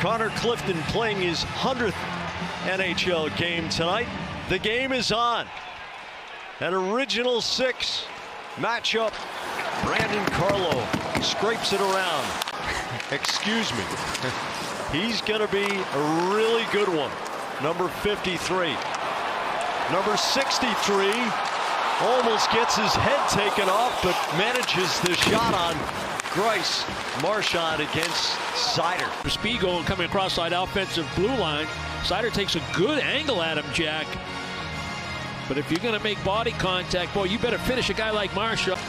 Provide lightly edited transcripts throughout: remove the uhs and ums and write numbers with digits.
Connor Clifton playing his 100th NHL game tonight. The game is on. An original six matchup. Brandon Carlo scrapes it around. Excuse me. He's going to be a really good one. Number 53. Number 63 almost gets his head taken off, but manages the shot on Grice. Marchand against Seider. Spiegel coming across that offensive blue line. Seider takes a good angle at him, Jack. But if you're going to make body contact, boy, you better finish a guy like Marchand.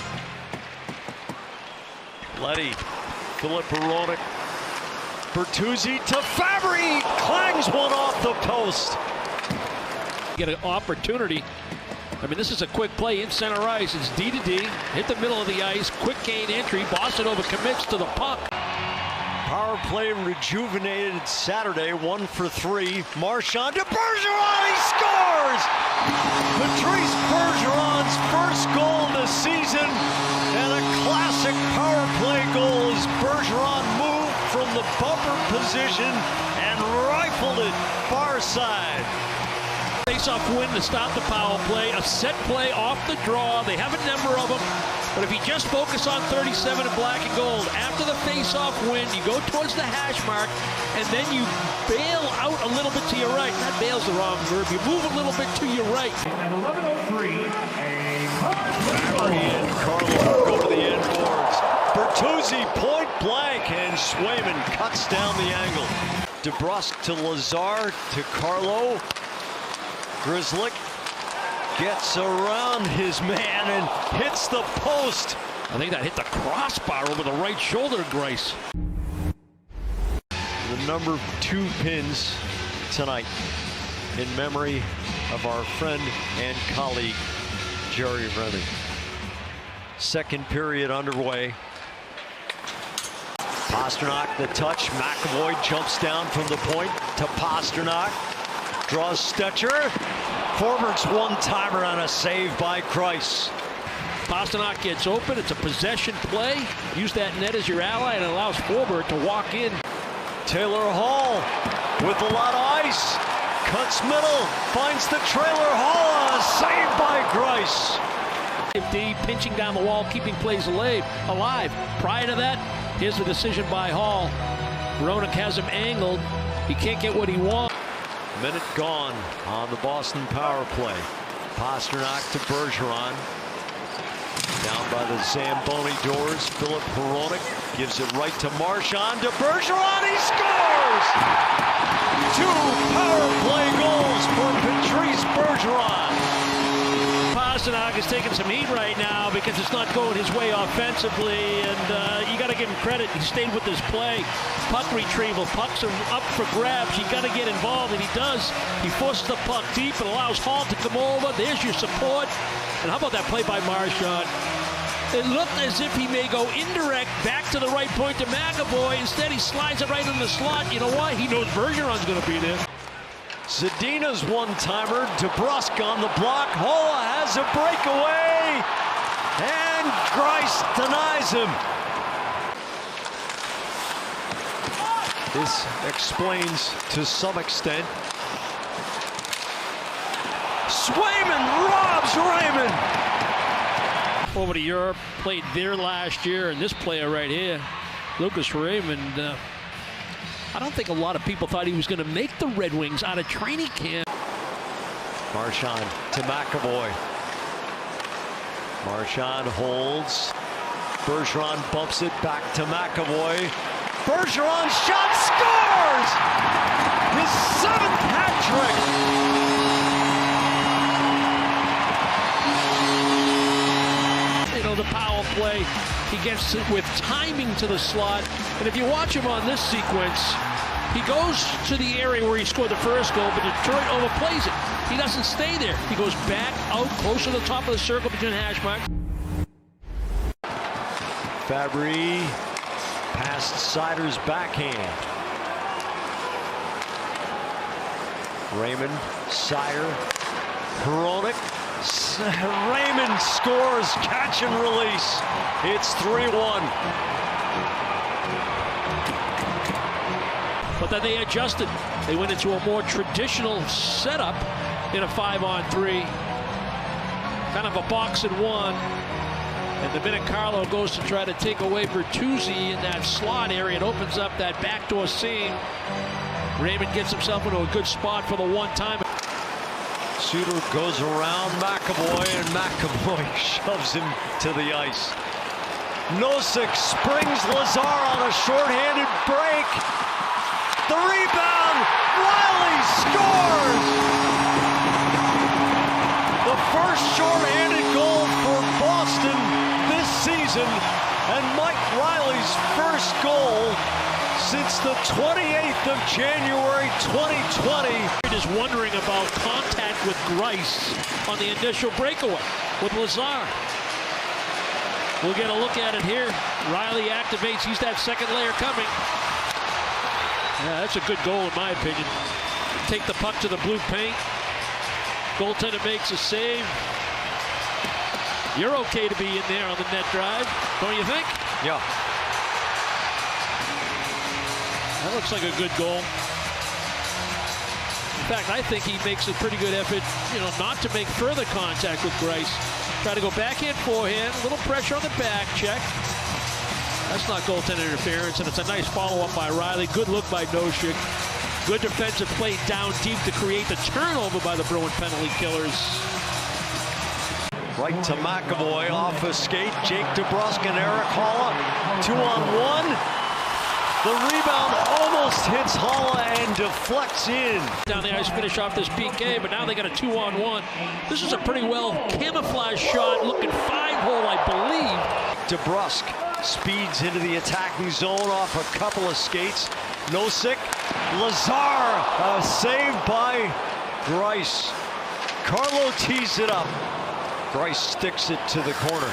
Letty, Philip Hronek, Bertuzzi to Fabry, clangs one off the post. Get an opportunity. I mean, this is a quick play in center ice. It's D to D, hit the middle of the ice, quick gain entry. Boston overcommits to the puck. Power play rejuvenated Saturday, 1 for 3. Marchand to Bergeron, he scores! Patrice Bergeron's first goal this season, and a classic power play goal as Bergeron moved from the bumper position and rifled it far side. Face-off win to stop the power play, a set play off the draw. They have a number of them, but if you just focus on 37 in black and gold, after the face-off win, you go towards the hash mark, and then you bail out a little bit to your right. That bail's the wrong verb. You move a little bit to your right. At 11:03, Fabry and Carlo go to the end boards. Bertuzzi point blank, and Swayman cuts down the angle. DeBrusk to Lazar to Carlo. Grzelcyk gets around his man and hits the post. I think that hit the crossbar over the right shoulder of Grice. The number 2 pins tonight in memory of our friend and colleague, Jerry Remy. Second period underway. Pastrnak the touch. McAvoy jumps down from the point to Pastrnak. Draws Stetcher. Forwards one-timer on a save by Grice. Pastrnak gets open. It's a possession play. Use that net as your ally and allows Forbert to walk in. Taylor Hall with a lot of ice. Cuts middle. Finds the trailer. Hall. Saved by Grice. D pinching down the wall, keeping plays alive. Prior to that, here's the decision by Hall. Hronek has him angled. He can't get what he wants. Minute gone on the Boston power play. Pastrnak to Bergeron. Down by the Zamboni doors. Philip Hronek gives it right to Marchand. To Bergeron, he scores! 2 power play goals for Patrice Bergeron. Pastrnak is taking some heat right now because it's not going his way offensively, and you got to give him credit. He stayed with this play. Puck retrieval, pucks are up for grabs. You got to get involved, and he does. He forces the puck deep and allows Hall to come over. There's your support. And how about that play by Marchand? It looked as if he may go indirect back to the right point to McAvoy. Instead, he slides it right in the slot. You know why? He knows Bergeron's going to be there. Zadina's one-timer. DeBrusk on the block. Holla has a breakaway. And Grice denies him. This explains to some extent. Swayman robs Raymond. Over to Europe, played there last year, and this player right here, Lucas Raymond, I don't think a lot of people thought he was going to make the Red Wings out of training camp. Marchand to McAvoy. Marchand holds. Bergeron bumps it back to McAvoy. Bergeron shot, scores! His 7th hat trick. The power play, he gets it with timing to the slot, and if you watch him on this sequence, he goes to the area where he scored the first goal, but Detroit overplays it. He doesn't stay there. He goes back out close to the top of the circle between hash marks. Fabry past Seider's backhand. Raymond, Seider, Hronek. Raymond scores, catch and release. It's 3-1. But then they adjusted. They went into a more traditional setup in a 5-on-3. Kind of a box and one. And the minute Carlo goes to try to take away Bertuzzi in that slot area, it opens up that backdoor seam. Raymond gets himself into a good spot for the one-time. Suter goes around McAvoy, and McAvoy shoves him to the ice. Nosek springs Lazar on a shorthanded break. The rebound, Riley scores! The first shorthanded goal for Boston this season, and Mike Riley's first goal since the 28th of January 2020. Is wondering about contact with Greiss on the initial breakaway with Lazar. We'll get a look at it here. Riley activates. He's that second layer coming. Yeah, that's a good goal in my opinion. Take the puck to the blue paint. Goaltender makes a save. You're okay to be in there on the net drive, don't you think? Yeah. That looks like a good goal. In fact, I think he makes a pretty good effort, not to make further contact with Greiss. Try to go backhand, forehand, a little pressure on the back check. That's not goaltender interference, and it's a nice follow-up by Riley. Good look by Nosek. Good defensive play down deep to create the turnover by the Bruin penalty killers. Right to McAvoy, off a skate. Jake DeBrusk and Eric Halla, 2-on-1. The rebound almost hits Halla and deflects in. Down the ice, finish off this PK, but now they got a 2-on-1. This is a pretty well camouflaged shot, looking 5-hole, I believe. DeBrusk speeds into the attacking zone off a couple of skates. Nosek, Lazar, saved by Greiss. Carlo tees it up. Greiss sticks it to the corner.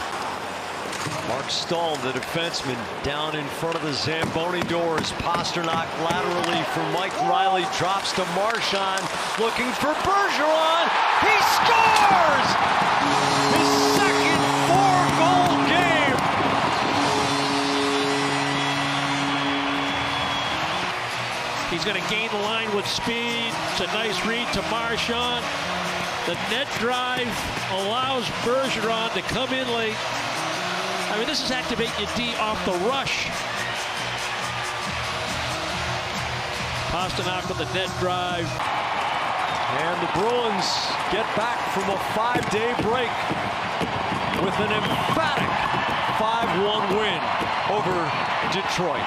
Mark Stahl, the defenseman, down in front of the Zamboni doors. Pasternak laterally for Mike Riley, drops to Marchand, looking for Bergeron. He scores! His second 4-goal game. He's going to gain the line with speed. It's a nice read to Marchand. The net drive allows Bergeron to come in late. I mean, this is activating your D off the rush. Pasternak with the net drive. And the Bruins get back from a 5-day break with an emphatic 5-1 win over Detroit.